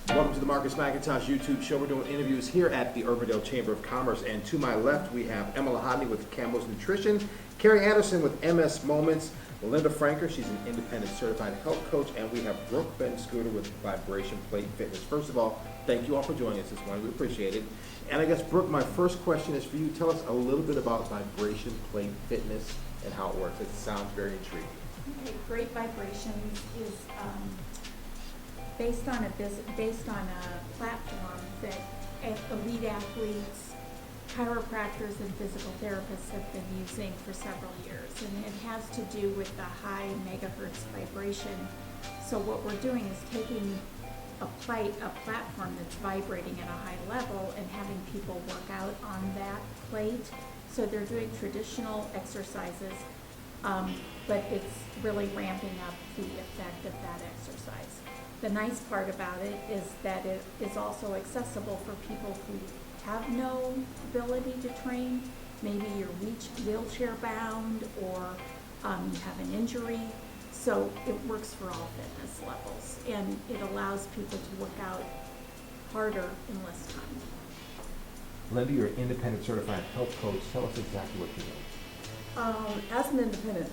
Welcome to the Marcus McIntosh YouTube show. We're doing interviews here at the Urbandale Chamber of Commerce, and to my left we have Emma Lahadny with Campbell's Nutrition, Carrie Anderson with MS Moments, Melinda Franker, she's an independent certified health coach, and we have Brooke Ben-Scooter with Vibration Plate Fitness. First of all, thank you all for joining us this morning. We appreciate it. And I guess, Brooke, my first question is for you. Tell us a little bit about Vibration Plate Fitness and how it works. It sounds very intriguing. Okay, Great Vibrations is based on a platform that elite athletes, chiropractors, and physical therapists have been using for several years, and it has to do with the high megahertz vibration. So what we're doing is taking a platform that's vibrating at a high level and having people work out on that plate. So they're doing traditional exercises, but it's really ramping up the effect of that exercise. The nice part about it is that it is also accessible for people who have no ability to train. Maybe you're wheelchair bound, or you have an injury. So it works for all fitness levels, and it allows people to work out harder in less time. Linda, you're an independent certified health coach. Tell us exactly what you do. As an independent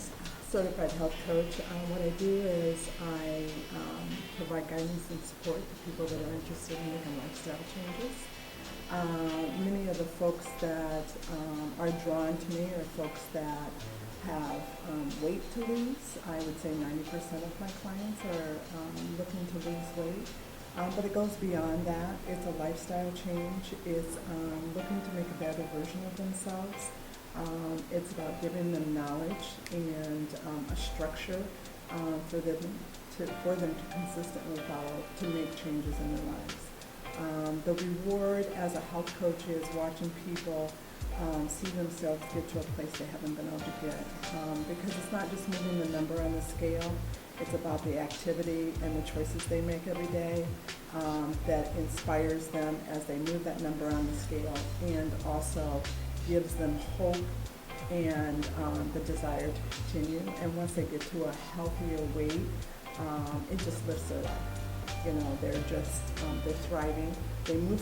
certified health coach, what I do is I provide guidance and support to people that are interested in making lifestyle changes. Many of the folks that are drawn to me are folks that have weight to lose. I would say 90% of my clients are looking to lose weight. But it goes beyond that. It's a lifestyle change. It's looking to make a better version of themselves. It's about giving them knowledge and a structure for them to consistently follow to make changes in their lives. The reward as a health coach is watching people see themselves get to a place they haven't been able to get, because it's not just moving the number on the scale. It's about the activity and the choices they make every day that inspires them as they move that number on the scale, and also gives them hope and the desire to continue. And once they get to a healthier weight, it just lifts their life. You know, they're just they're thriving. They move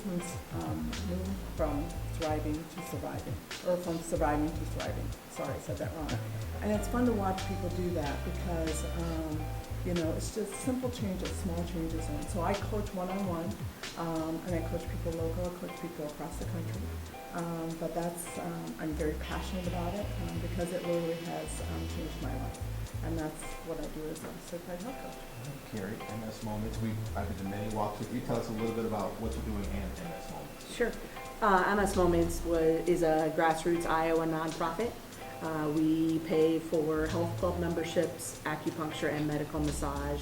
from thriving to surviving, or from surviving to thriving. Sorry, I said that wrong. And it's fun to watch people do that because you know, it's just simple changes, small changes. And so I coach one-on-one, and I coach people local, I coach people across the country. But that's, I'm very passionate about it because it literally has changed my life. And that's what I do as a certified health coach. Carrie, MS Moments. I've been to many walks with you. Tell us a little bit about what you're doing in MS Moments. Sure. MS Moments is a grassroots Iowa nonprofit. We pay for health club memberships, acupuncture, and medical massage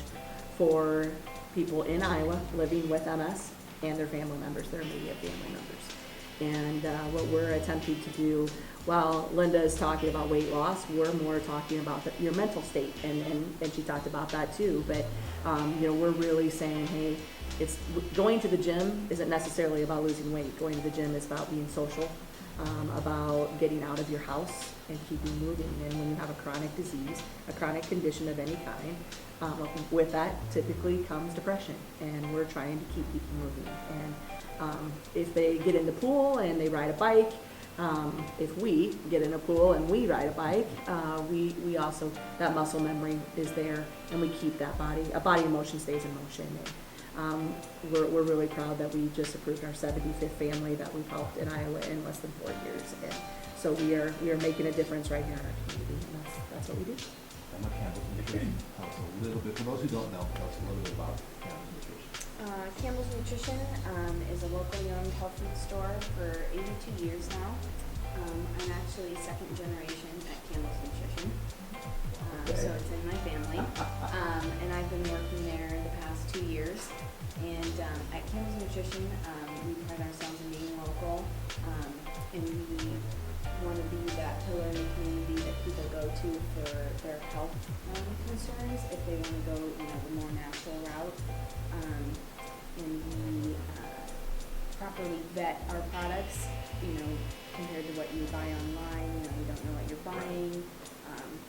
for people in Iowa living with MS and their family members, their immediate family members. And what we're attempting to do, while Linda is talking about weight loss, we're more talking about your mental state, and she talked about that too. But you know, we're really saying, hey, it's going to the gym isn't necessarily about losing weight. Going to the gym is about being social, about getting out of your house and keeping moving. And when you have a chronic disease, a chronic condition of any kind, with that typically comes depression, and we're trying to keep people moving. And if they get in the pool and they ride a bike, if we get in a pool and we ride a bike, we also, that muscle memory is there, and we keep that body in motion stays in motion. And we're really proud that we just approved our 75th family that we've helped in Iowa in less than 4 years. And so we are making a difference right here in our community, and that's what we do. Emma Campbell's Nutrition. Tell us a little bit, for those who don't know, tell us a little bit about Campbell's Nutrition. Campbell's Nutrition is a locally owned health food store for 82 years now. I'm actually second generation at Campbell's Nutrition, so it's in my family. And I've been working there the past 2 years. And at Campbell's Nutrition, we pride ourselves in being local, and we want to be that pillar in the community that people go to for their health concerns if they want to go, the more natural route. And we properly vet our products, compared to what you buy online. You know, you don't know what you're buying,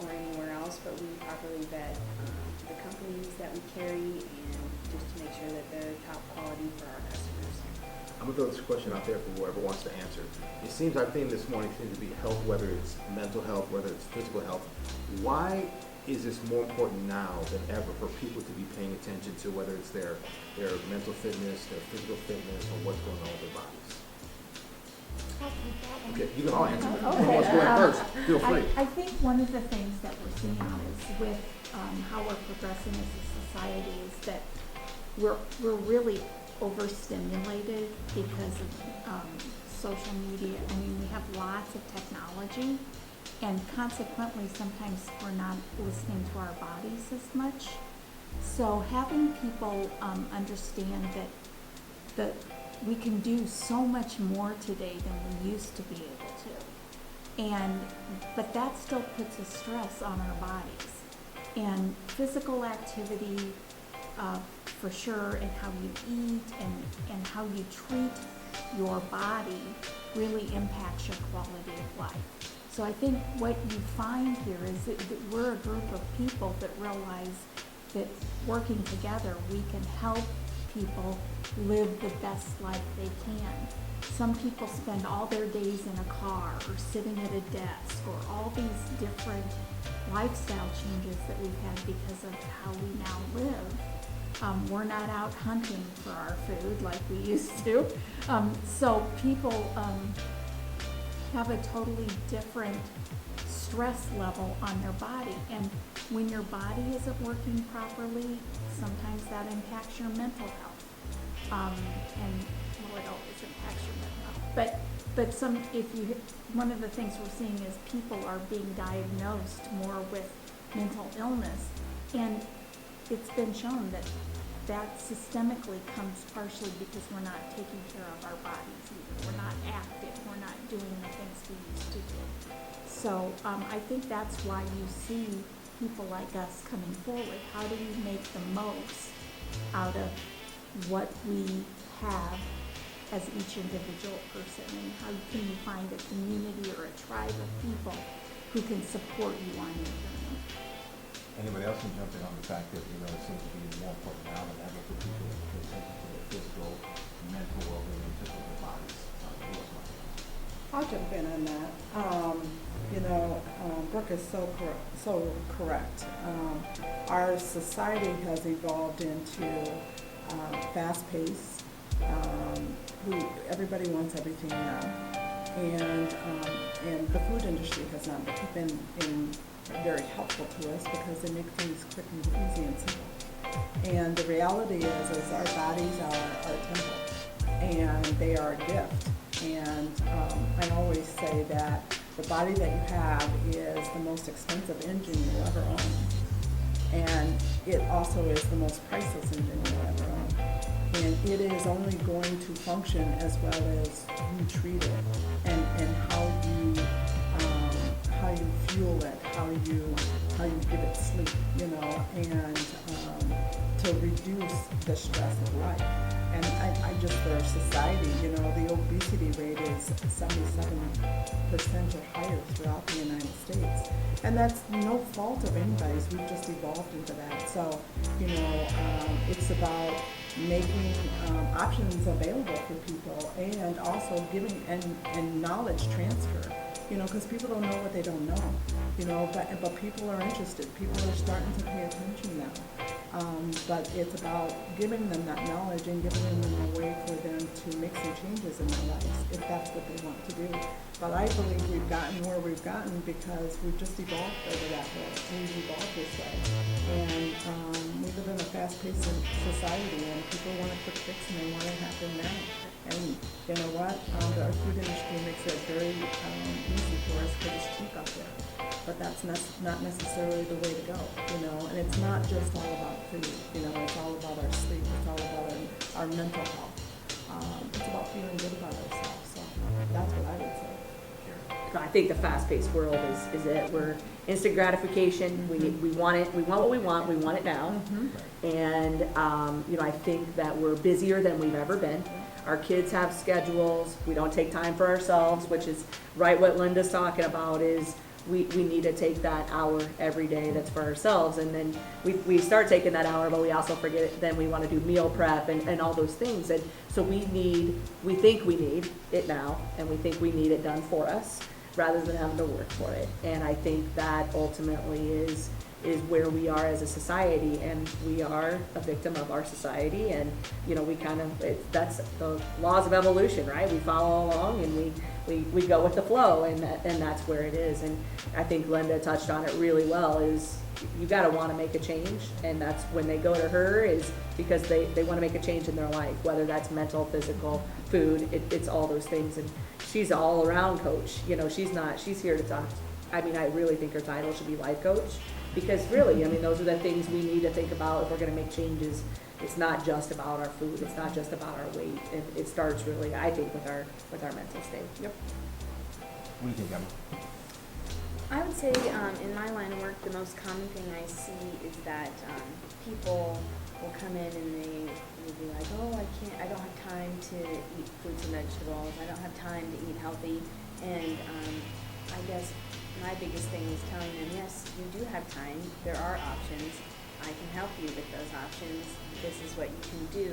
or anywhere else, but we properly vet the companies that we carry and just to make sure that they're top quality for our customers. I'm gonna throw this question out there for whoever wants to answer. It seems our theme this morning seems to be health, whether it's mental health, whether it's physical health. Why is this more important now than ever for people to be paying attention to whether it's their mental fitness, their physical fitness, or what's going on with their bodies? Okay, you can all answer. Who wants to go in first? Feel free. I think one of the things that we're seeing is with how we're progressing as a society is that we're really overstimulated because of social media. I mean, we have lots of technology, and consequently, sometimes we're not listening to our bodies as much. So having people understand that we can do so much more today than we used to be able to. But that still puts a stress on our bodies. And physical activity, for sure, and how you eat and how you treat your body really impacts your quality of life. So I think what you find here is that we're a group of people that realize that working together, we can help people live the best life they can. Some people spend all their days in a car or sitting at a desk, or all these different lifestyle changes that we've had because of how we now live. We're not out hunting for our food like we used to. So people have a totally different stress level on their body. And when your body isn't working properly, sometimes that impacts your mental health. And well, it always impacts your mental health. But one of the things we're seeing is people are being diagnosed more with mental illness. And it's been shown that systemically comes partially because we're not taking care of our bodies either. We're not active. We're not doing the things we used to do. So I think that's why you see people like us coming forward. How do we make the most out of what we have as each individual person? And how can you find a community or a tribe of people who can support you on your journey? Anybody else can jump in on the fact that, it seems to be more important now than ever for people to pay attention to their physical, mental well-being, just with their bodies. I'll jump in on that. Brooke is so correct. Our society has evolved into fast-paced. Everybody wants everything now, and the food industry has not been very helpful to us because they make things quick and easy and simple. And the reality is our bodies are a temple, and they are a gift. And I always say that the body that you have is the most expensive engine you'll ever own. And it also is the most priceless engine you'll ever own. And it is only going to function as well as you treat it and how you fuel it, how you give it sleep, and to reduce the stress of life. And I just, for our society, the obesity rate is 77% or higher throughout the United States. And that's no fault of anybody's, we've just evolved into that. So, it's about making options available for people and also giving and knowledge transfer. Because people don't know what they don't know, but people are interested. People are starting to pay attention now. But it's about giving them that knowledge and giving them a way for them to make some changes in their lives, if that's what they want to do. But I believe we've gotten where we've gotten because we've just evolved over that way. We've evolved this way. And we live in a fast-paced society, and people want a quick fix and they want it to happen now. And you know what? Our food industry makes it very easy for us because it's cheap out there. But that's not necessarily the way to go, And it's not just all about food, It's all about our sleep. It's all about our mental health. It's about feeling good about ourselves. So that's what I would say. I think the fast-paced world is it. We're instant gratification. We want it. We want what we want. We want it now. And I think that we're busier than we've ever been. Our kids have schedules, we don't take time for ourselves, which is right what Linda's talking about is we need to take that hour every day that's for ourselves. And then we start taking that hour, but we also forget it. Then we want to do meal prep and all those things. And so we think we need it now, and we think we need it done for us rather than having to work for it. And I think that ultimately is where we are as a society, and we are a victim of our society. And you know, we kind of that's the laws of evolution, right? We follow along and we go with the flow, and that's where it is. And I think Linda touched on it really well, is you got to want to make a change, and that's when they go to her is because they want to make a change in their life, whether that's mental, physical, food, it's all those things. And she's an all around coach. You know, she's here to talk. I mean, I really think her title should be life coach, because really, I mean, those are the things we need to think about if we're going to make changes. It's not just about our food. It's not just about our weight. It starts really, I think, with our mental state. Yep. What do you think, Emma? I would say in my line of work, the most common thing I see is that people will come in and they'll be like, oh, I don't have time to eat fruits and vegetables. I don't have time to eat healthy. And I guess my biggest thing is telling them, yes, you do have time. There are options. I can help you with those options. This is what you can do.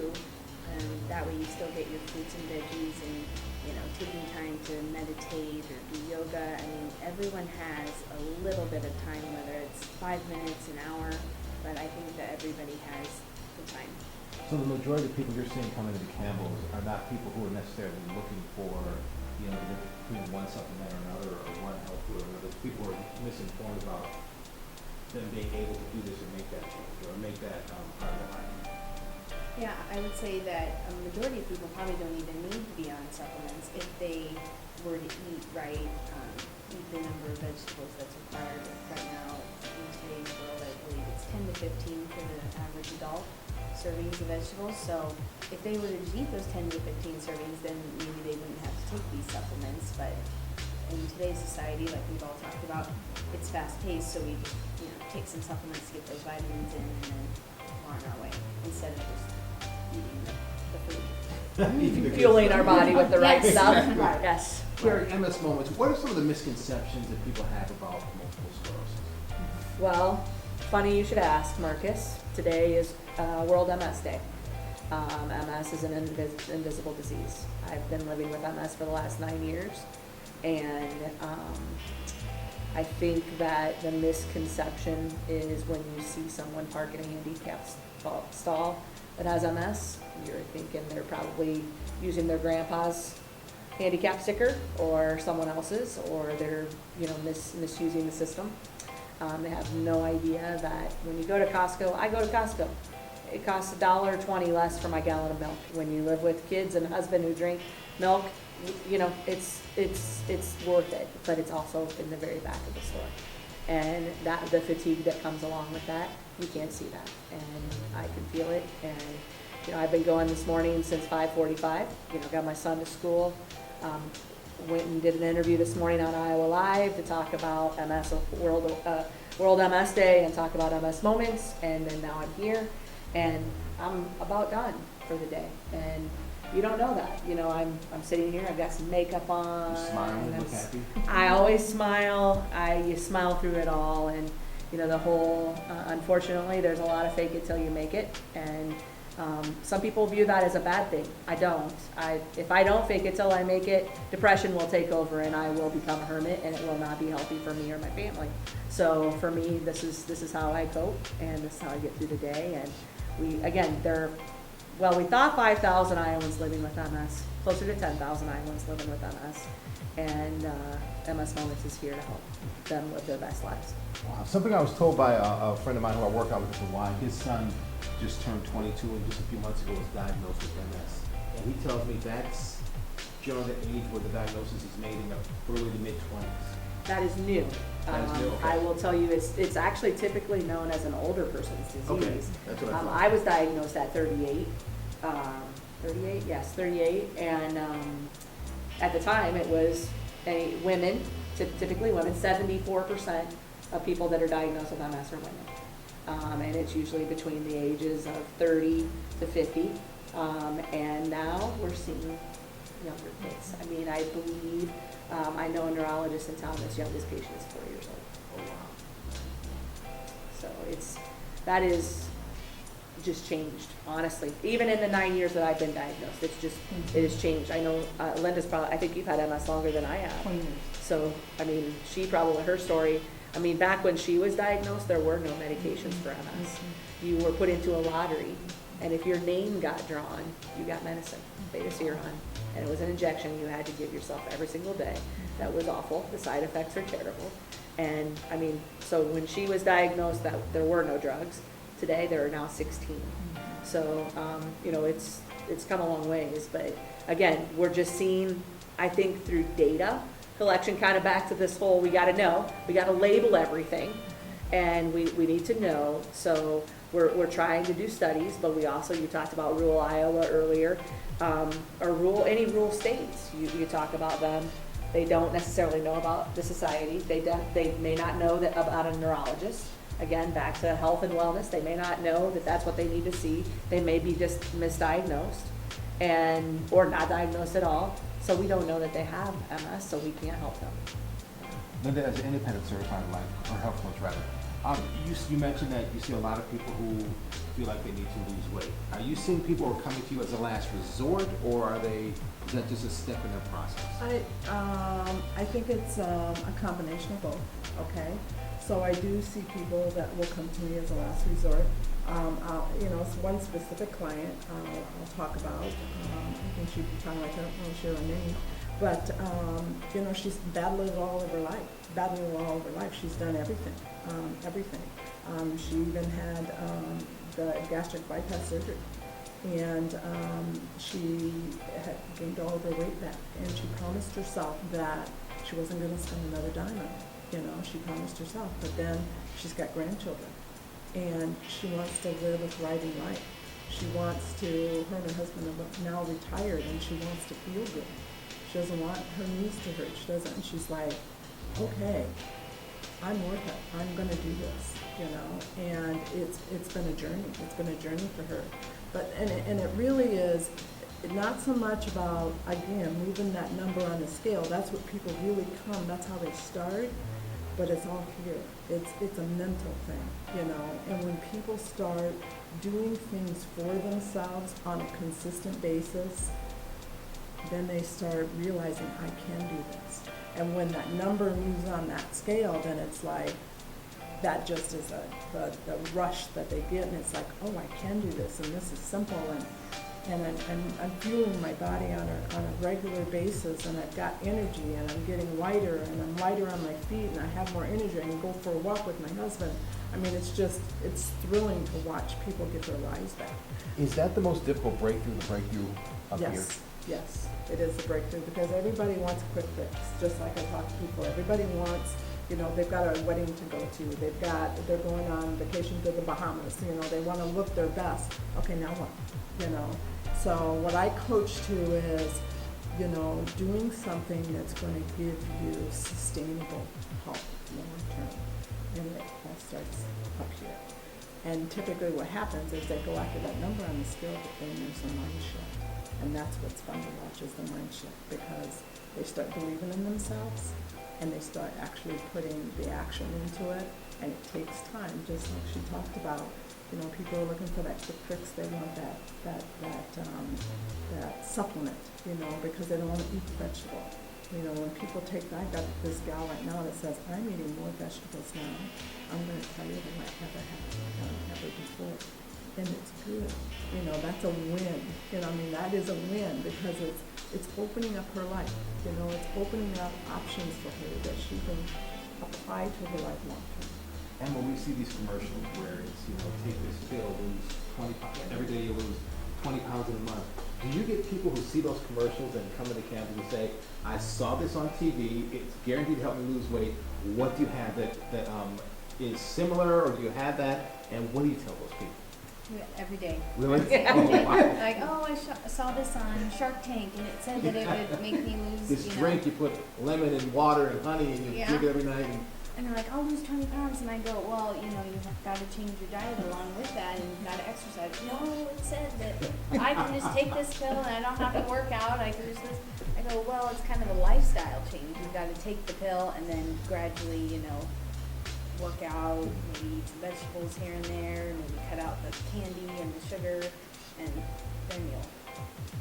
That way you still get your fruits and veggies, and you know, taking time to meditate or do yoga. I mean, everyone has a little bit of time, whether it's 5 minutes, an hour, but I think that everybody has the time. So the majority of people you're seeing coming into Campbell's are not people who are necessarily looking for, you know, the difference between one supplement or another, or one health food or another. People are misinformed about them being able to do this or make that change or make that part of their life. Yeah, I would say that a majority of people probably don't even need to be on supplements if they were to eat right, eat the number of vegetables that's required right now in today's world. I believe it's 10 to 15 for the average adult servings of vegetables. So if they were to eat those 10 to 15 servings, then maybe they wouldn't have to take these supplements. But in today's society, like we've all talked about, it's fast paced, so we just, you know, take some supplements to get those vitamins in and then we're on our way instead of just eating the food. Fueling our body with the right Yes. stuff. Right. Yes. Carrie, MS Moments, what are some of the misconceptions that people have about multiple sclerosis? Well, funny you should ask, Marcus. Today is World MS Day. MS is an invisible disease. I've been living with MS for the last 9 years, and I think that the misconception is when you see someone park in a handicapped stall that has MS, you're thinking they're probably using their grandpa's handicap sticker or someone else's, or they're, you know, misusing the system. They have no idea that when you go to Costco, I go to Costco. It costs $1.20 less for my gallon of milk. When you live with kids and a husband who drink milk, you know, it's worth it, but it's also in the very back of the store. And that the fatigue that comes along with that, you can't see that, and I can feel it. And you know, I've been going this morning since 5:45. You know, got my son to school. Went and did an interview this morning on Iowa Live to talk about MS World MS Day and talk about MS Moments. And then now I'm here, and I'm about done for the day. And you don't know that. You know, I'm sitting here. I've got some makeup on. You smile, you and look happy. I always smile. You smile through it all, and you know the whole. Unfortunately, there's a lot of fake it till you make it, and some people view that as a bad thing. I don't. If I don't fake it till I make it, depression will take over, and I will become a hermit, and it will not be healthy for me or my family. So for me, this is how I cope, and this is how I get through the day. And we thought 5,000 Iowans living with MS, closer to 10,000 Iowans living with MS, and MS Moments is here to help them live their best lives. Wow. Something I was told by a friend of mine who I work out with for a while, his son just turned 22 and just a few months ago was diagnosed with MS. And he tells me that's generally the age where the diagnosis is made in the early to mid-20s. That is new. That is new, okay. I will tell you, it's actually typically known as an older person's disease. Okay, that's what I thought. I was diagnosed at 38. 38, yes, 38. And at the time, it was women, typically women. 74% of people that are diagnosed with MS are women. And it's usually between the ages of 30 to 50. And now we're seeing younger kids. I mean, I believe, I know a neurologist in town that's youngest patient is 4 years old. Oh, wow. So that is just changed, honestly. Even in the 9 years that I've been diagnosed, it has changed. I know Linda's probably, I think you've had MS longer than I have. 20 years. So, I mean, she probably, her story, I mean, back when she was diagnosed, there were no medications for MS. You were put into a lottery, and if your name got drawn, you got medicine, Betaseron, and it was an injection you had to give yourself every single day. That was awful. The side effects are terrible. And, I mean, so when she was diagnosed, that there were no drugs. Today, there are now 16. So, you know, it's come a long ways. But again, we're just seeing, I think, through data collection, kind of back to this whole, we got to know, we got to label everything, and we need to know. So we're trying to do studies, but we also, you talked about rural Iowa earlier, or any rural states. You talk about them. They don't necessarily know about the society. They may not know that about a neurologist. Again, back to health and wellness, they may not know that that's what they need to see. They may be just misdiagnosed or not diagnosed at all. So we don't know that they have MS, so we can't help them. Linda, as an independent certified life or health coach, rather, you mentioned that you see a lot of people who feel like they need to lose weight. Are you seeing people who are coming to you as a last resort, or is that just a step in their process? I think it's a combination of both, okay? So I do see people that will come to me as a last resort. It's one specific client I'll talk about. I think she'd be talking like, I don't want to share her name. But, she's battled it all of her life. She's done everything. She even had the gastric bypass surgery. And she had gained all of her weight back. And she promised herself that she wasn't going to spend another dime on it. She promised herself. But then she's got grandchildren. And she wants to live a thriving life. She wants to, her and her husband are now retired, and she wants to feel good. She doesn't want her knees to hurt. She doesn't, and she's like, okay, I'm worth it. I'm gonna do this, and it's been a journey. It's been a journey for her. But, and it really is not so much about, again, moving that number on the scale. That's what people really come, that's how they start. But it's all here. It's a mental thing, and when people start doing things for themselves on a consistent basis, then they start realizing, I can do this. And when that number moves on that scale, then it's like, that just is the rush that they get, and it's like, oh, I can do this, and this is simple, and I'm fueling my body on a regular basis, and I've got energy, and I'm getting lighter, and I'm lighter on my feet, and I have more energy. I can go for a walk with my husband. I mean, it's thrilling to watch people get their lives back. Is that the most difficult breakthrough up here? Yes, it is a breakthrough, because everybody wants a quick fix, just like I talk to people. Everybody wants, they've got a wedding to go to. They're going on vacation to the Bahamas. They want to look their best. Okay, now what? So what I coach to is, doing something that's going to give you sustainable health long term. And it all starts up here. And typically what happens is they go after that number on the scale, but then there's a mind shift. And that's what's fun to watch, is the mind shift, because they start believing in themselves, and they start actually putting the action into it. And it takes time, just like she talked about. People are looking for that quick fix. They want that supplement, because they don't want to eat vegetable. When people I've got this gal right now that says, I'm eating more vegetables now, I'm going to tell you than I ever have ever before. And it's good. That's a win. That is a win, because it's opening up her life. It's opening up options for her that she can apply to her life long term. And when we see these commercials where it's, take this pill, lose 20 pounds, every day you lose 20 pounds in a month, do you get people who see those commercials and come to the campus and say, I saw this on TV, it's guaranteed to help me lose weight, what do you have that is similar, or do you have that, and what do you tell those people? Every day. Really? Every day. Oh, wow. Like, I saw this on Shark Tank, and it said that it would make me lose, This drink, you put lemon and water and honey, and you drink it every night. And And they're like, I'll lose 20 pounds. And I go, well, you know, you've got to change your diet along with that, and you've got to exercise. No, it said that I can just take this pill and I don't have to work out. I can just this. I go, well, it's kind of a lifestyle change. You've got to take the pill and then gradually, you know, work out, maybe eat some vegetables here and there, maybe cut out the candy and the sugar, and then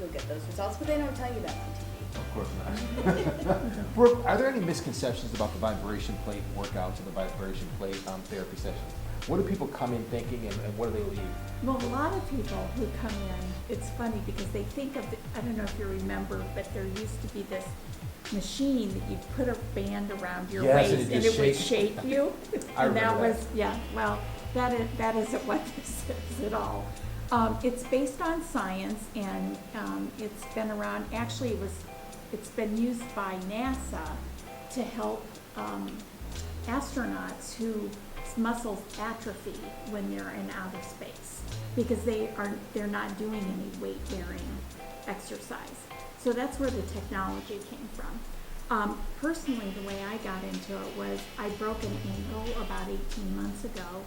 you'll get those results. But they don't tell you that on TV. Of course not. Brooke, are there any misconceptions about the vibration plate workouts and the vibration plate therapy sessions? What do people come in thinking, and what do they leave? Well, a lot of people who come in, it's funny because they think of, I don't know if you remember, but there used to be this machine that you put a band around your Yes, and waist it and just it would shakes. shake you. I And that remember was, yeah, well, that isn't what this is at all. It's based on science, and it's been around, actually it's been used by NASA to help astronauts whose muscles atrophy when they're in outer space, because they're not doing any weight bearing exercise. So that's where the technology came from. Personally, the way I got into it was I broke an ankle about 18 months ago,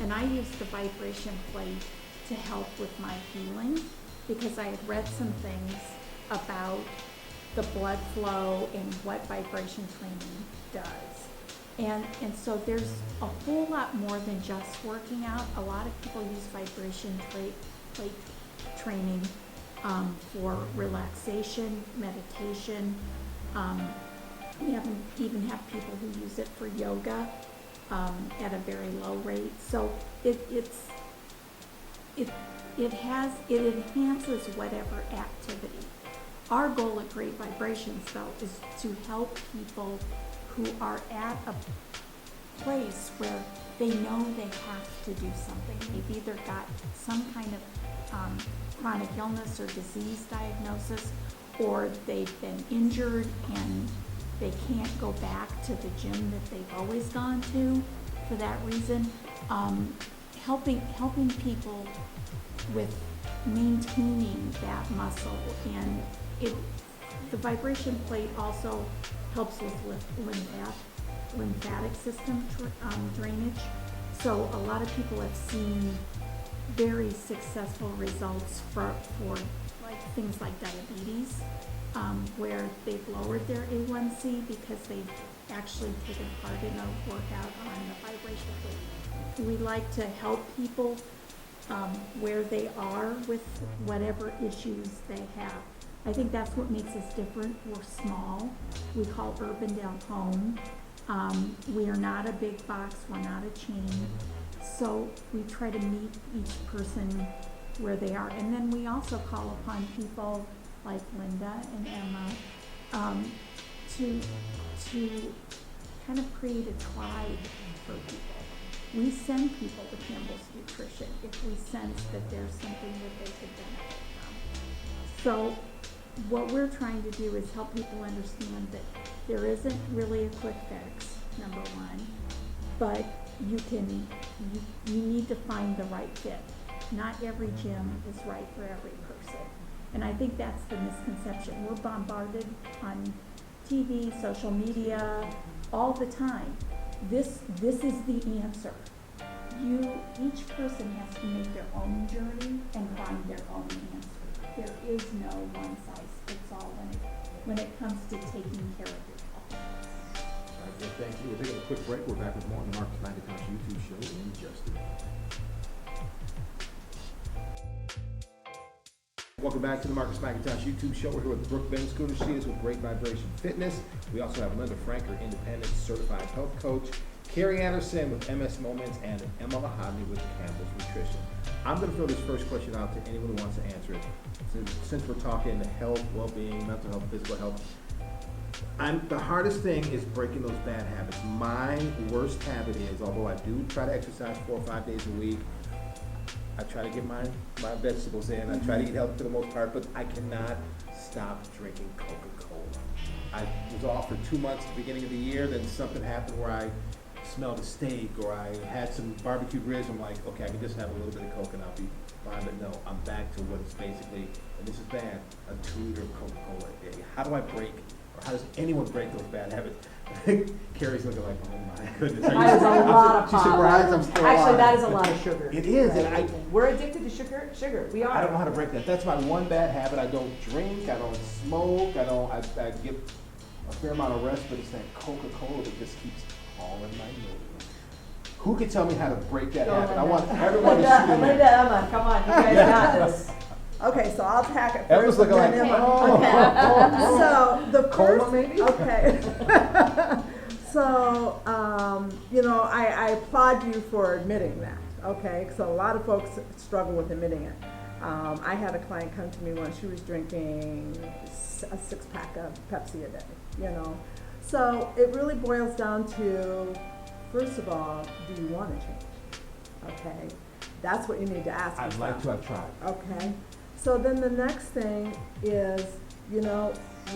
and I used the vibration plate to help with my healing, because I had read some things about the blood flow and what vibration training does. And so there's a whole lot more than just working out. A lot of people use vibration plate training for relaxation, meditation. We even have people who use it for yoga at a very low rate. So it enhances whatever activity. Our goal at Great Vibrations, though, is to help people who are at a place where they know they have to do something. They've either got some kind of chronic illness or disease diagnosis, or they've been injured and they can't go back to the gym that they've always gone to for that reason. Helping people with maintaining that muscle, and the vibration plate also helps with lymphatic system drainage. So a lot of people have seen very successful results for like things like diabetes, where they've lowered their A1C because they've actually taken part in a workout on the vibration plate. We like to help people where they are with whatever issues they have. I think that's what makes us different. We're small. We call Urbandale home. We are not a big box. We're not a chain. So we try to meet each person where they are. And then we also call upon people like Linda and Emma to kind of create a tribe for people. We send people to Campbell's Nutrition if we sense that there's something that they could benefit from. So what we're trying to do is help people understand that there isn't really a quick fix, number one, but you need to find the right fit. Not every gym is right for every person. And I think that's the misconception. We're bombarded on TV, social media, all the time. This is the answer. Each person has to make their own journey and find their own answer. There is no one size fits all when it comes to taking care of your health. All right, good, thank you. We're taking a quick break. We're back with more on the Marcus McIntosh YouTube show in just a minute. Welcome back to the Marcus McIntosh YouTube show. We're here with Brooke Benscooter. She is with Great Vibration Fitness. We also have Linda Franker, independent certified health coach, Carrie Anderson with MS Moments, and Emma Lahadny with Campbell's Nutrition. I'm going to throw this first question out to anyone who wants to answer it. Since we're talking health, well-being, mental health, physical health, the hardest thing is breaking those bad habits. My worst habit is, although I do try to exercise 4 or 5 days a week, I try to get my vegetables in, I try to eat healthy for the most part, but I cannot stop drinking Coca-Cola. I was off for 2 months at the beginning of the year, then something happened where I smelled a steak or I had some barbecued ribs. I'm like, okay, I can just have a little bit of Coke and I'll be fine, but no, I'm back to what it's basically, and this is bad, a 2 liter Coca-Cola a day. How do I break, or how does anyone break those bad habits? Carrie's looking like, oh my goodness. That is a lot of She's pop. surprised I'm still Actually, alive. that is a lot of sugar. It is, and Right. We're addicted to sugar, we are. I don't know how to break that. That's my one bad habit. I don't drink, I don't smoke, I get a fair amount of rest, but it's that Coca-Cola that just keeps calling my name. Who can tell me how to break that habit? I want everyone to shoot in Linda, there. Emma, come on, you guys got this. Okay, so I'll tack it Emma's first. looking and like, then Emma. oh, Okay. oh, So the Cola first, maybe? okay. So, I applaud you for admitting that, okay? So a lot of folks struggle with admitting it. I had a client come to me once, she was drinking a 6-pack of Pepsi a day, So it really boils down to, first of all, do you want to change? Okay? That's what you need to ask yourself. I'd like to have tried. Okay, so then the next thing is,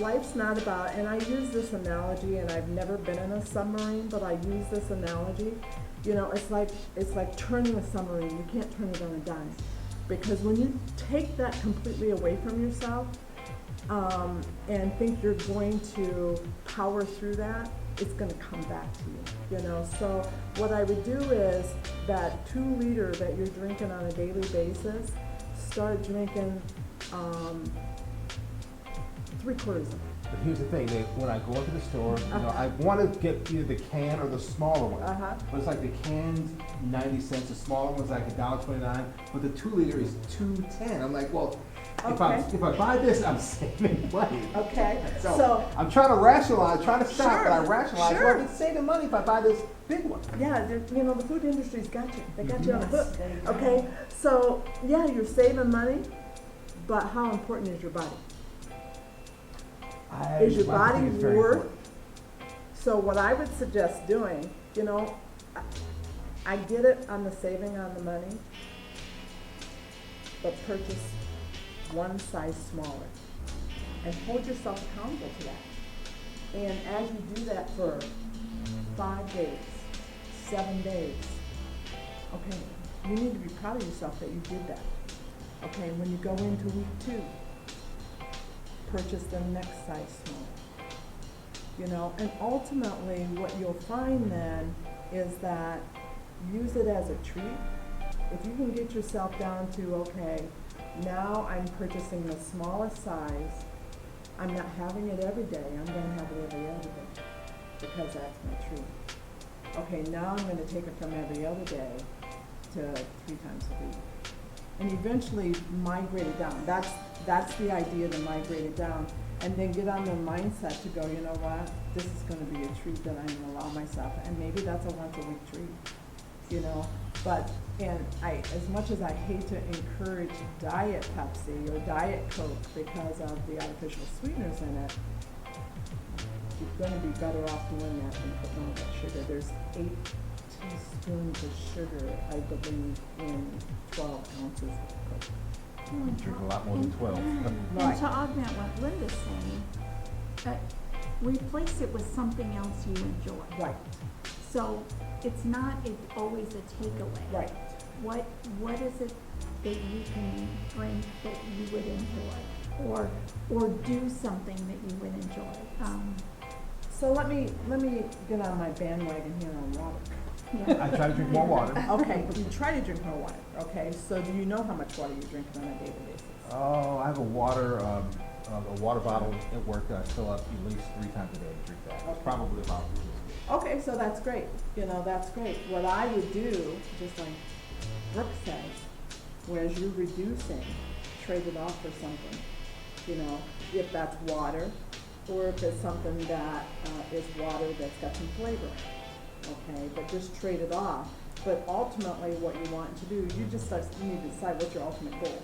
life's not about, and I use this analogy, and I've never been in a submarine, but I use this analogy. It's like turning a submarine. You can't turn it on a dime, because when you take that completely away from yourself, and think you're going to power through that, it's going to come back to you, So what I would do is that 2 liter that you're drinking on a daily basis, start drinking 3/4 of it. But here's the thing, when I go into the store, Uh-huh. I want to get either the can or the smaller one. Uh-huh. But it's like the can's 90 cents, the smaller one's like $1.29, but the 2 liter is $2.10. I'm like, well, if I buy this, I'm saving money. Okay, So so, I'm trying to rationalize, trying to stop, but I Sure, rationalize, sure. well, it's saving money if I buy this big one. yeah, the food industry's got you. They got you on the Yes, hook. there you go. Okay, so, yeah, you're saving money, but how important is your body? Is your I body think it's very worth? important. So what I would suggest doing, I get it on the saving on the money, but purchase one size smaller and hold yourself accountable to that. And as you do that for 5 days, 7 days, okay, you need to be proud of yourself that you did that. Okay, when you go into week 2, purchase the next size smaller. And ultimately what you'll find then is that use it as a treat. If you can get yourself down to, okay, now I'm purchasing the smallest size, I'm not having it every day, I'm gonna have it every other day, because that's my treat. Okay, now I'm gonna take it from every other day to 3 times a week. And eventually migrate it down. That's the idea, to migrate it down. And then get on the mindset to go, you know what, this is gonna be a treat that I'm gonna allow myself, and maybe that's a once a week treat, But, as much as I hate to encourage Diet Pepsi or Diet Coke because of the artificial sweeteners in it, you're gonna be better off doing that than putting all that sugar. There's 8 teaspoons of sugar, I believe, in 12 ounces of Coke. You drink a lot more than 12. And Right. to augment what Linda's saying, replace it with something else you enjoy. Right, So it's not always a takeaway. right. What is it that you can drink that you would enjoy, or do something that you would enjoy? So let me get on my bandwagon here on water. Yeah. I try to drink more water. Okay, you try to drink more water, okay? So do you know how much water you're drinking on a daily basis? Oh, I have a water bottle at work that I fill up at least 3 times a day and drink that. It's probably about. Okay, so that's great, that's great. What I would do, just like Brooke says, whereas you're reducing, trade it off for something, if that's water, or if it's something that is water that's got some flavor, okay, but just trade it off. But ultimately, what you want to do, you need to decide what your ultimate goal,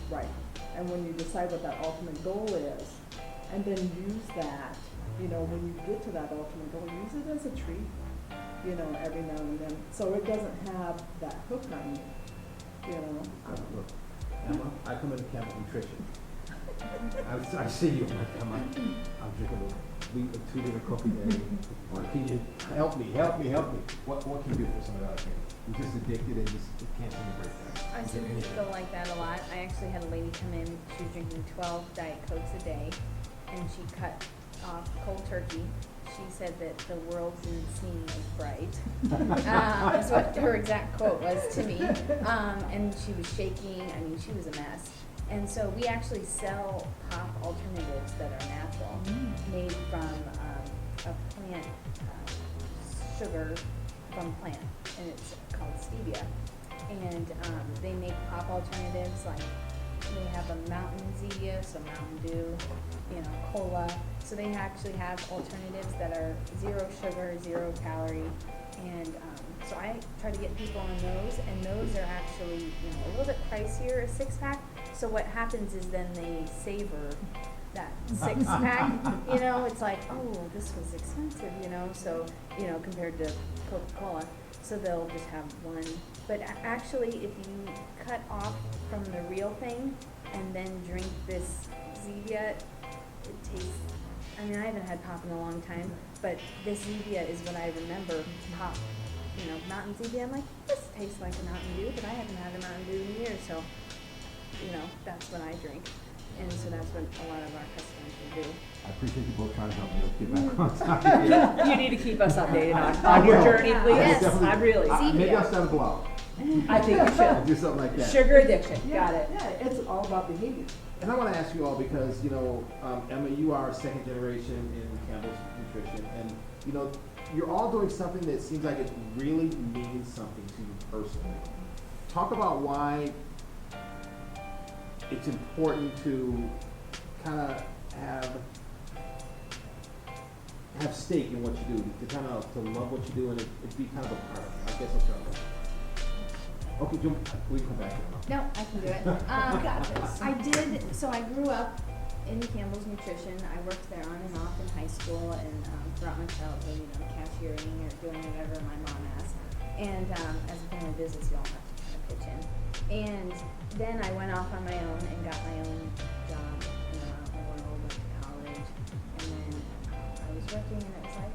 right? And when you decide what that ultimate goal is, and then use that, when you get to that ultimate goal, use it as a treat, every now and then, so it doesn't have that hook on you, Look, Emma, I come into Campbell Nutrition. I see you, I'm drinking a 2 liter coffee a day. Can you help me? What can you do for some of the other things? We're just addicted and just can't seem to break that. I see people like that a lot. I actually had a lady come in, she was drinking 12 Diet Cokes a day, and she cut off cold turkey. She said that the world didn't seem as bright. Is what her exact quote was to me. And she was shaking. I mean, she was a mess. And so we actually sell pop alternatives that are natural, made from a plant, sugar from plant, and it's called stevia. And they make pop alternatives like they have a Mountain Zevia, so Mountain Dew, cola. So they actually have alternatives that are 0 sugar, 0 calorie, and so I try to get people on those, and those are actually a little bit pricier, a 6-pack. So what happens is then they savor that 6-pack. It's like, oh, this was expensive, so compared to Coca-Cola. So they'll just have one. But actually, if you cut off from the real thing and then drink this Zevia, it tastes, I haven't had pop in a long time, but this Zevia is what I remember pop. Mountain Zevia, I'm like, this tastes like a Mountain Dew, but I haven't had a Mountain Dew in years, so, that's what I drink. And so that's what a lot of our customers will do. I appreciate you both trying to help me get back on topic. You need to keep us updated on your journey, please. Yes. I really, Maybe I'll start a blog. I think you I'll should. do something like that. Sugar addiction, got it. Yeah, it's all about behavior. And I want to ask you all because, Emma, you are second generation in Campbell's Nutrition, and, you're all doing something that seems like it really means something to you personally. Talk about why it's important to kind of have stake in what you do, to love what you do and it be kind of a part of it. I guess I'll start with that. Okay, we can come back to that. No, I can do it. I did, so I grew up in Campbell's Nutrition. I worked there on and off in high school and throughout my childhood, cashiering or doing whatever my mom asked. And as a family business, you all have to kind of pitch in. And then I went off on my own and got my own job in the world, went to college. And then I was working and it was like,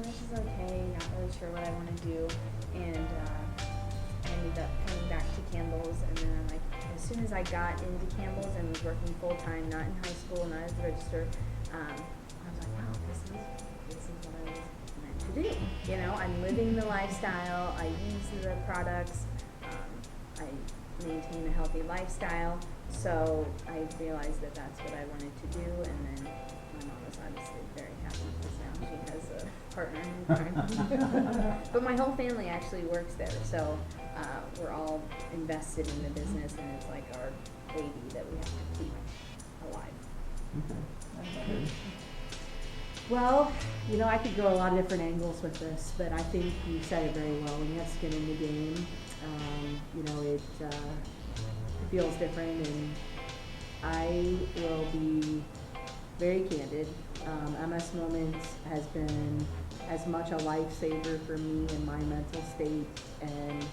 this is okay, not really sure what I want to do. And I ended up coming back to Campbell's, and then I'm like, as soon as I got into Campbell's and was working full time, not in high school, not as a register, I was like, wow, this is what I was meant to do. I'm living the lifestyle. I use the products. I maintain a healthy lifestyle. So I realized that that's what I wanted to do, and then my mom was obviously very happy because now she has a partner in crime. But my whole family actually works there, so we're all invested in the business, and it's like our baby that we have to keep alive. Well, I could go a lot of different angles with this, but I think you said it very well. When you have skin in the game, it feels different, and I will be very candid. MS Moments has been as much a lifesaver for me in my mental state, and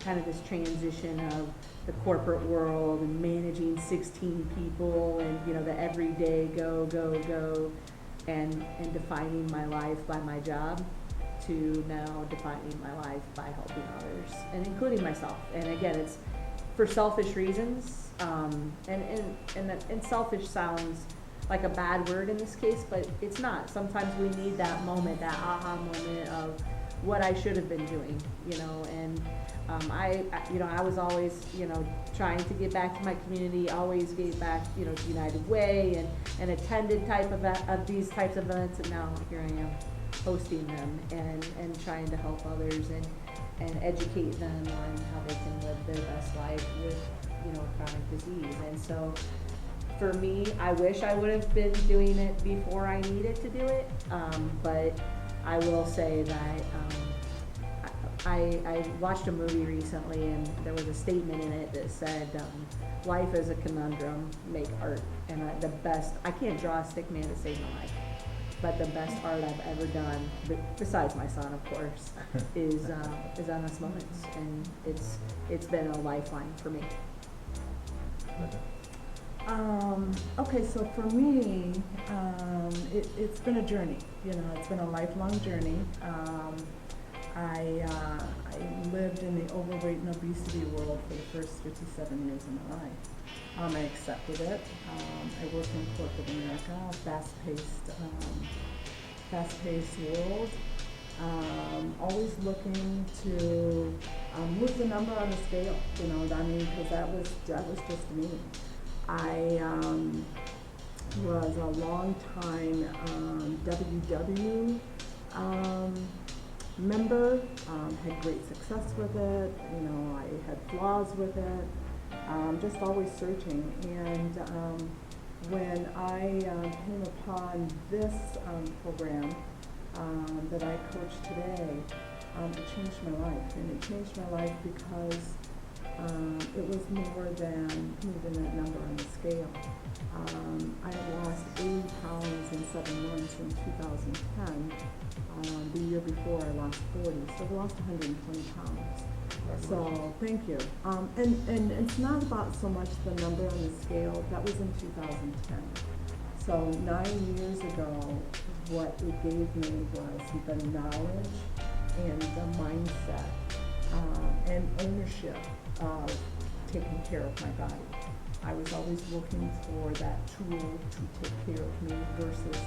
kind of this transition of the corporate world and managing 16 people and the everyday go and defining my life by my job, to now defining my life by helping others and including myself. And again, it's for selfish reasons, and selfish sounds like a bad word in this case, but it's not. Sometimes we need that moment, that aha moment of what I should have been doing, and I was always, trying to get back to my community, always gave back, to United Way and attended of these types of events, and now here I am hosting them and trying to help others and educate them on how they can live their best life with, chronic disease. And so for me, I wish I would have been doing it before I needed to do it, but I will say that I watched a movie recently, and there was a statement in it that said, life is a conundrum, make art. And I can't draw a stick man to save my life, but the best art I've ever done, besides my son, of course, is MS Moments, and it's been a lifeline for me. Okay, so for me, it's been a journey. It's been a lifelong journey. I lived in the overweight and obesity world for the first 57 years of my life. I accepted it. I worked in corporate America, fast-paced world. Always looking to move the number on the scale, you know, I mean, because that was just me. I was a long time WW member, had great success with it, you know, I had flaws with it, just always searching. And when I came upon this program that I coach today, it changed my life. And it changed my life because it was more than moving that number on the scale. I had lost 80 pounds in 7 months in 2010. The year before I lost 40, so I lost 120 pounds. So thank you. And it's not about so much the number on the scale. That was in 2010. So 9 years ago, what it gave me was the knowledge and the mindset and ownership of taking care of my body. I was always looking for that tool to take care of me versus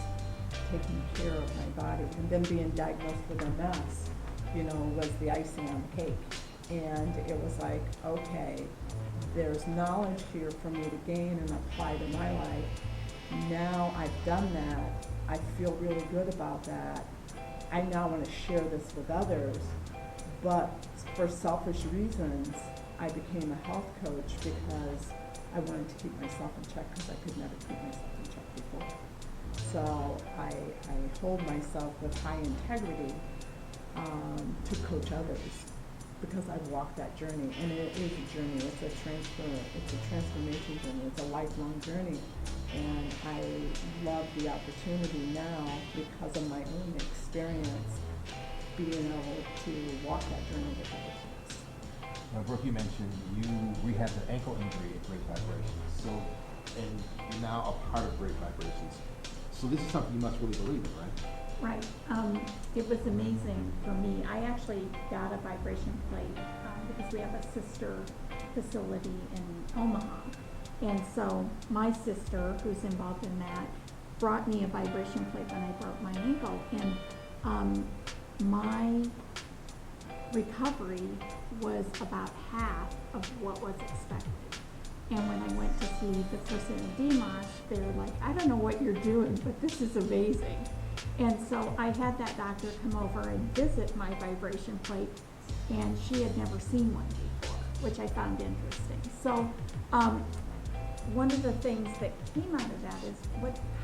taking care of my body. And then being diagnosed with MS, you know, was the icing on the cake. And it was like, okay, there's knowledge here for me to gain and apply to my life. Now I've done that. I feel really good about that. I now want to share this with others. But for selfish reasons, I became a health coach because I wanted to keep myself in check because I could never keep myself in check before. So I hold myself with high integrity to coach others because I've walked that journey, and it is a journey. It's a transformation journey. It's a lifelong journey, and I love the opportunity now because of my own experience being able to walk that journey with others. Now, Brooke, you mentioned you rehabbed an ankle injury at Great Vibrations. So, and you're now a part of Great Vibrations. So this is something you must really believe in, right? Right. It was amazing for me. I actually got a vibration plate because we have a sister facility in Omaha. And so my sister, who's involved in that, brought me a vibration plate when I broke my ankle. And my recovery was about half of what was expected. And when I went to see the person in DMOS, they were like, I don't know what you're doing, but this is amazing. And so I had that doctor come over and visit my vibration plate, and she had never seen one before, which I found interesting. So one of the things that came out of that is,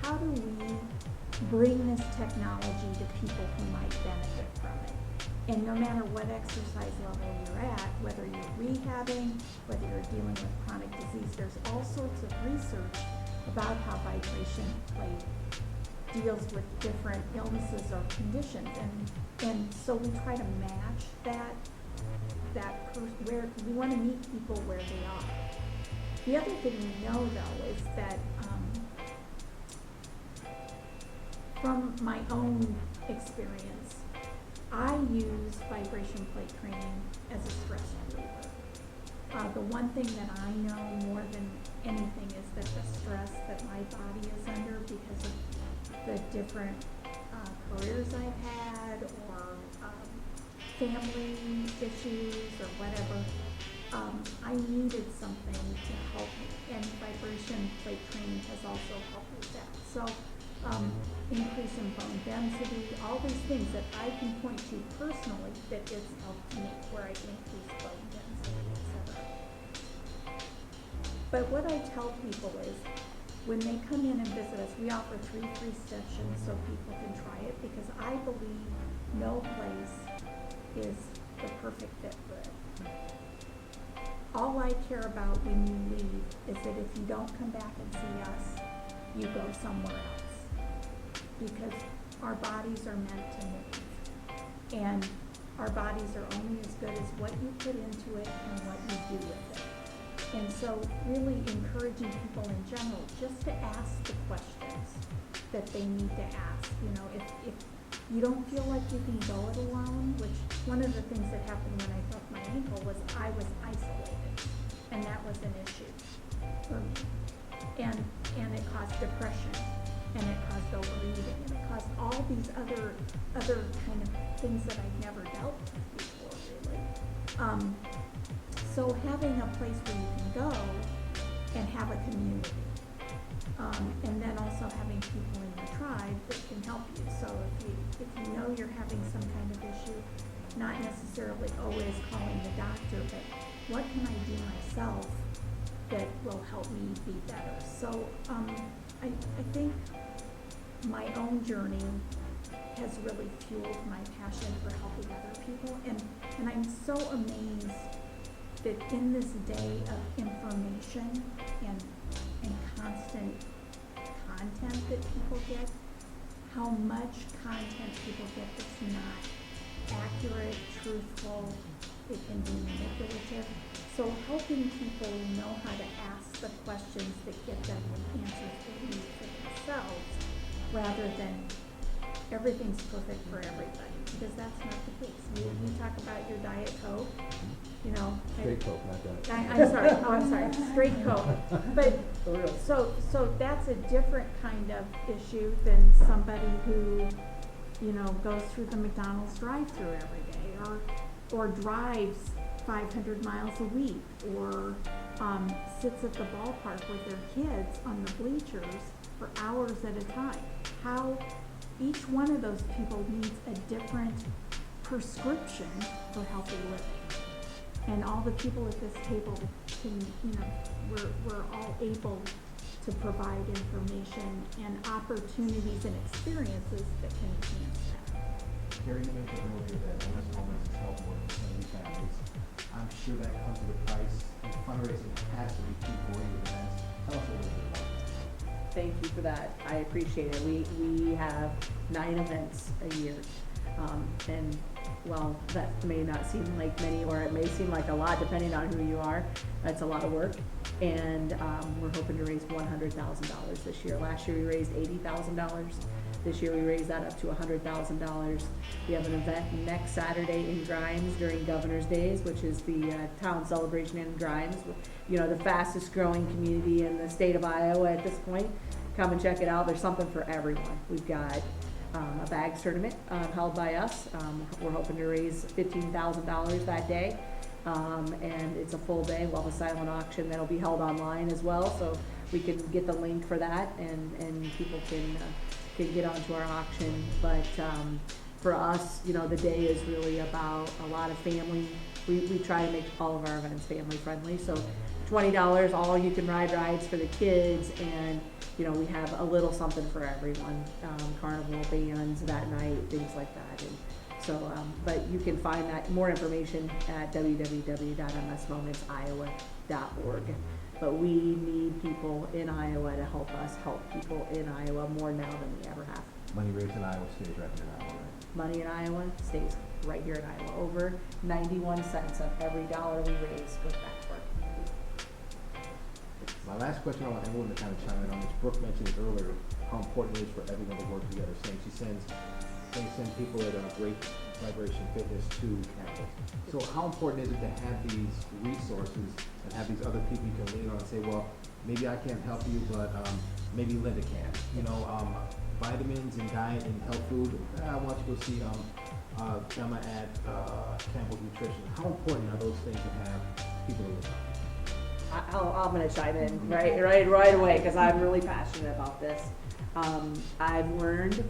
how do we bring this technology to people who might benefit from it? And no matter what exercise level you're at, whether you're rehabbing, whether you're dealing with chronic disease, there's all sorts of research about how vibration plate deals with different illnesses or conditions. And so we try to match where we want to meet people where they are. The other thing we know, though, is that from my own experience, I use vibration plate training as a stress reliever. The one thing that I know more than anything is that the stress that my body is under because of the different careers I've had or family issues or whatever, I needed something to help me, and vibration plate training has also helped with that. So increase in bone density, all these things that I can point to personally that it's helped me, where I increase bone density, etc. But what I tell people is, when they come in and visit us, we offer 3 free sessions so people can try it, because I believe no place is the perfect fit for it. All I care about when you leave is that if you don't come back and see us, you go somewhere else. Because our bodies are meant to move. And our bodies are only as good as what you put into it and what you do with it. And so really encouraging people in general just to ask the questions that they need to ask. You know, if you don't feel like you can go it alone, which one of the things that happened when I broke my ankle was I was isolated, and that was an issue for me. And it caused depression, and it caused overeating, and it caused all these other kind of things that I'd never dealt with before, really. So having a place where you can go and have a community. And then also having people in your tribe that can help you. So if you know you're having some kind of issue, not necessarily always calling the doctor, but what can I do myself that will help me be better? So I think my own journey has really fueled my passion for helping other people. And I'm so amazed that in this day of information and constant content that people get, how much content people get that's not accurate, truthful, it can be manipulative. So helping people know how to ask the questions that get them the answers they need for themselves, rather than everything's perfect for everybody, because that's not the case. You talk about your Diet Coke, you know. Straight Coke, not that. I'm sorry, straight Coke. But, so that's a different kind of issue than somebody who, you know, goes through the McDonald's drive-through every day, or drives 500 miles a week, or sits at the ballpark with their kids on the bleachers for hours at a time. How each one of those people needs a different prescription for healthy living. And all the people at this table can, you know, we're all able to provide information and opportunities and experiences that can enhance that. Carrie, you mentioned earlier that MS Moments is helping with community families. I'm sure that comes with a price, and fundraising has to be key for you events. Tell us a little bit about that. Thank you for that. I appreciate it. We have 9 events a year. And while that may not seem like many, or it may seem like a lot depending on who you are, that's a lot of work. And we're hoping to raise $100,000 this year. Last year we raised $80,000. This year we raised that up to $100,000. We have an event next Saturday in Grimes during Governor's Days, which is the town celebration in Grimes. You know, the fastest growing community in the state of Iowa at this point. Come and check it out. There's something for everyone. We've got a bags tournament held by us. We're hoping to raise $15,000 that day. And it's a full day. We'll have a silent auction that'll be held online as well, so we can get the link for that, and people can get onto our auction. But for us, you know, the day is really about a lot of family. We try to make all of our events family friendly, so $20 all you can ride rides for the kids, and you know, we have a little something for everyone, carnival bands that night, things like that. And so, but you can find that more information at www.msmomentsiowa.org. But we need people in Iowa to help us help people in Iowa more now than we ever have. Money raised in Iowa stays right here in Iowa, right? Money in Iowa stays right here in Iowa. Over 91 cents of every dollar we raise goes back to our community. My last question, I want everyone to kind of chime in on this. Brooke mentioned earlier how important it is for everyone to work together. Saying they send people at Great Vibration Fitness to campus. So how important is it to have these resources and have these other people you can lean on and say, well, maybe I can't help you, but maybe Linda can. You know, vitamins and diet and health food. I want you to go see Gemma at Campbell's Nutrition. How important are those things to have people to lean on? I'm going to chime in right away because I'm really passionate about this. I've learned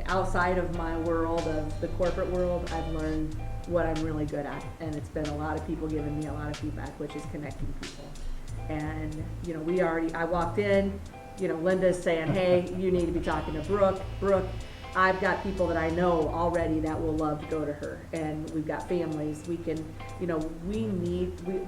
outside of my world, of the corporate world, I've learned what I'm really good at, and it's been a lot of people giving me a lot of feedback, which is connecting people. And you know, I walked in, you know, Linda's saying, hey, you need to be talking to Brooke. I've got people that I know already that will love to go to her, and we've got families. We can, you know,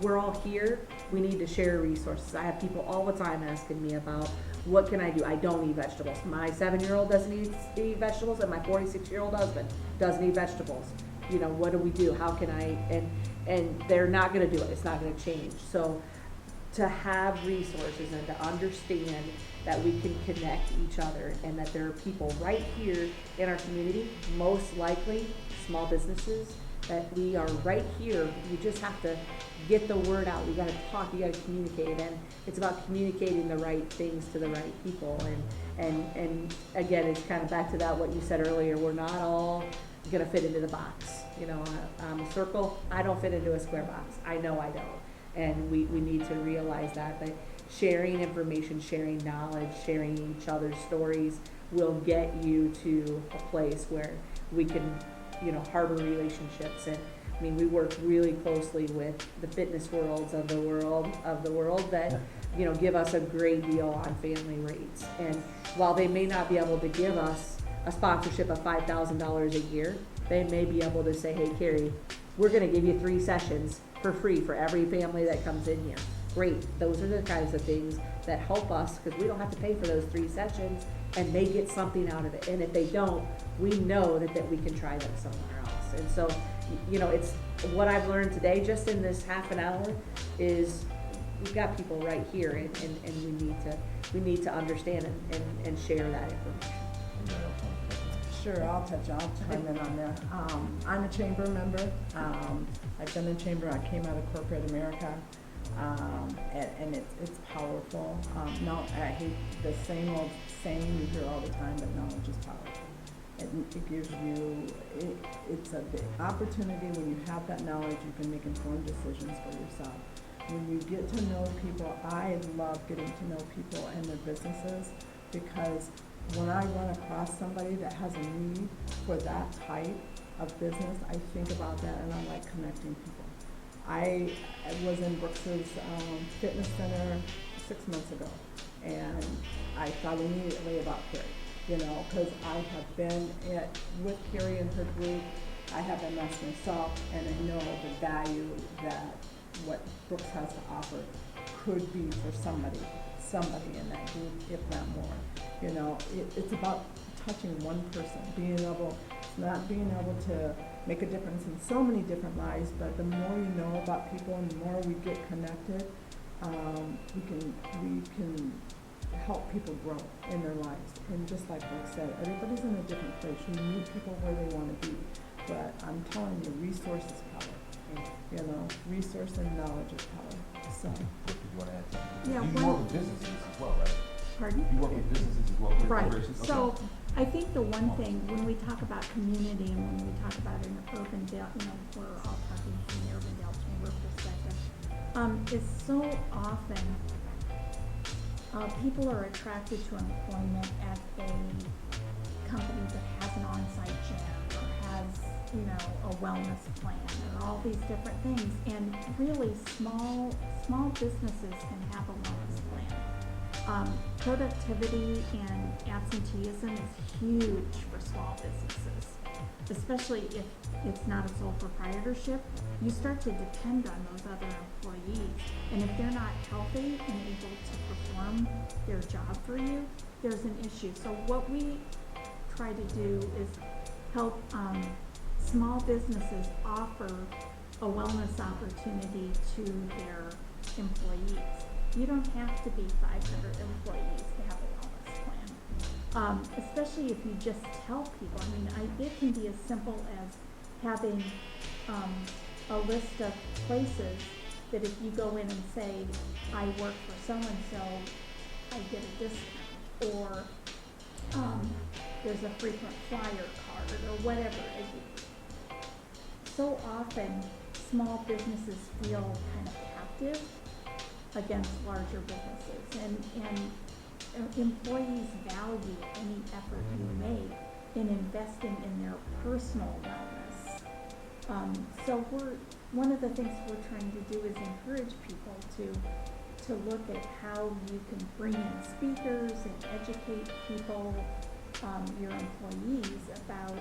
we're all here. We need to share resources. I have people all the time asking me about what can I do. I don't eat vegetables. My 7-year-old doesn't eat vegetables, and my 46-year-old husband doesn't eat vegetables. You know, what do we do? How can I? And they're not going to do it. It's not going to change. So to have resources and to understand that we can connect each other and that there are people right here in our community, most likely small businesses, that we are right here. You just have to get the word out. You gotta talk, you gotta communicate, and it's about communicating the right things to the right people. And again, it's kind of back to that, what you said earlier, we're not all gonna fit into the box. You know, I'm a circle, I don't fit into a square box. I know I don't. And we need to realize that sharing information, sharing knowledge, sharing each other's stories will get you to a place where we can, you know, harbor relationships. And I mean, we work really closely with the fitness worlds of the world that, you know, give us a great deal on family rates. And while they may not be able to give us a sponsorship of $5,000 a year, they may be able to say, hey, Carrie, we're gonna give you 3 sessions for free for every family that comes in here. Great, those are the kinds of things that help us, because we don't have to pay for those 3 sessions, and they get something out of it. And if they don't, we know that we can try them somewhere else. And so, you know, it's what I've learned today, just in this half an hour, is we've got people right here, and we need to understand and share that information. Sure, I'll chime in on that. I'm a chamber member. I've been in chamber, I came out of corporate America, and it's powerful. Now, I hate the same old saying you hear all the time, but knowledge is powerful. It gives you, it's a big opportunity. When you have that knowledge, you can make informed decisions for yourself. When you get to know people, I love getting to know people and their businesses, because when I run across somebody that has a need for that type of business, I think about that, and I like connecting people. I was in Brooks's fitness center 6 months ago, and I thought immediately about Carrie, you know, because I have been with Carrie and her group. I have MS myself, and I know the value that what Brooks has to offer could be for somebody in that group, if not more. You know, it's about touching one person, not being able to make a difference in so many different lives, but the more you know about people and the more we get connected, we can help people grow in their lives. And just like Rick said, everybody's in a different place. You meet people where they want to be, but I'm telling you, resource is power. You know, resource and knowledge is power. So. Did you want to add something? Yeah, You work with businesses as well, right? Pardon? You work with businesses as well, Right, corporations? Okay. so I think the one thing, when we talk about community and when we talk about an Urbandale, you know, we're all talking from the Urbandale Chamber perspective, is so often, people are attracted to employment at a company that has an on-site gym or has, you know, a wellness plan or all these different things. And really, small businesses can have a wellness plan. Productivity and absenteeism is huge for small businesses, especially if it's not a sole proprietorship. You start to depend on those other employees, and if they're not healthy and able to perform their job for you, there's an issue. So what we try to do is help small businesses offer a wellness opportunity to their employees. You don't have to be 500 employees to have a wellness plan, especially if you just tell people. I mean, it can be as simple as having a list of places that if you go in and say, I work for so-and-so, I get a discount, or there's a frequent flyer card, or whatever it is. So often, small businesses feel kind of captive against larger businesses, and employees value any effort you make in investing in their personal wellness. So one of the things we're trying to do is encourage people to look at how you can bring in speakers and educate people, your employees, about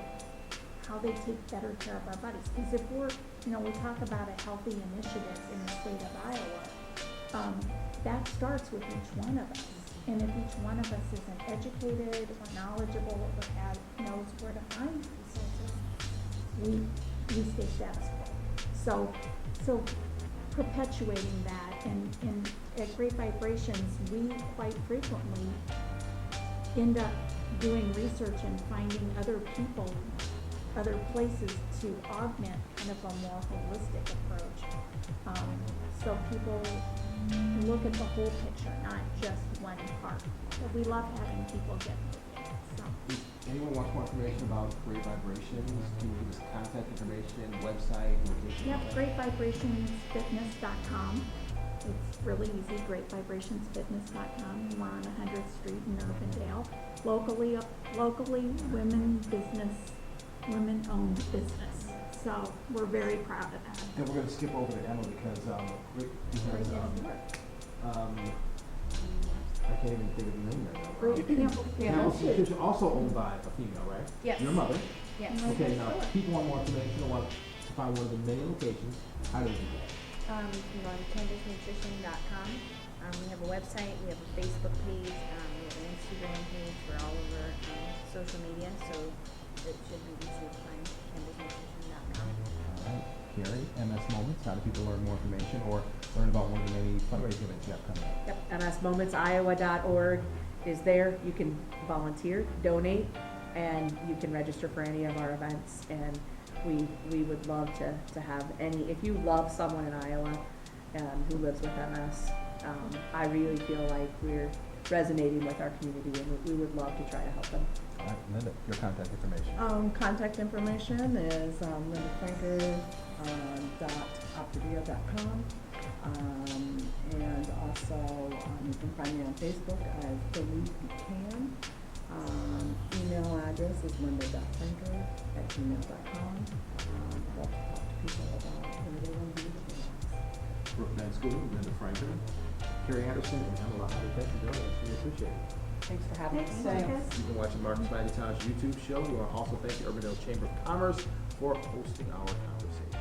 how they take better care of our bodies. Because if we talk about a healthy initiative in the state of Iowa, that starts with each one of us. And if each one of us isn't educated or knowledgeable or knows where to find resources, we stay status quo. So perpetuating that And at Great Vibrations, we quite frequently end up doing research and finding other people, other places to augment kind of a more holistic approach. So people look at the whole picture, not just one part. But we love having people get moving, so. If anyone wants more information about Great Vibrations, can you give us contact information, website, location? Yep, greatvibrationsfitness.com. It's really easy, greatvibrationsfitness.com. We're on 100th Street in Urbandale. Locally, women-owned business. So we're very proud of that. And we're gonna skip over to Emma because, I can't even think of the name right now. Great Campbell. Campbell's Nutrition, also owned by a female, right? Yes. Your mother. Yes. Okay, now, if people want more information or want to find one of the many locations, how do they do that? You can go on campbellsnutrition.com. We have a website, we have a Facebook page, we have an Instagram page, we're all over social media, so it should be easy to find campbellsnutrition.com. All right, Carrie, MS Moments, how do people learn more information or learn about one of the many fundraising events you have coming up? Yep, msmomentsiowa.org is there. You can volunteer, donate, and you can register for any of our events. And we would love to have any, if you love someone in Iowa who lives with MS, I really feel like we're resonating with our community, and we would love to try to help them. All right, Linda, your contact information. Contact information is lindafranker.optavia.com. And also, you can find me on Facebook as Believe You Can. Email address is linda.franker@gmail.com. Love to talk to people about who they want to be with us. Brooke Van School, Linda Franklin, Carrie Anderson, and Emma Lahadi. Thank you very much. We appreciate it. Thanks for having us. Thanks, Lucas. You've been watching Marcus McIntosh YouTube show. We want to also thank the Urbandale Chamber of Commerce for hosting our conversation.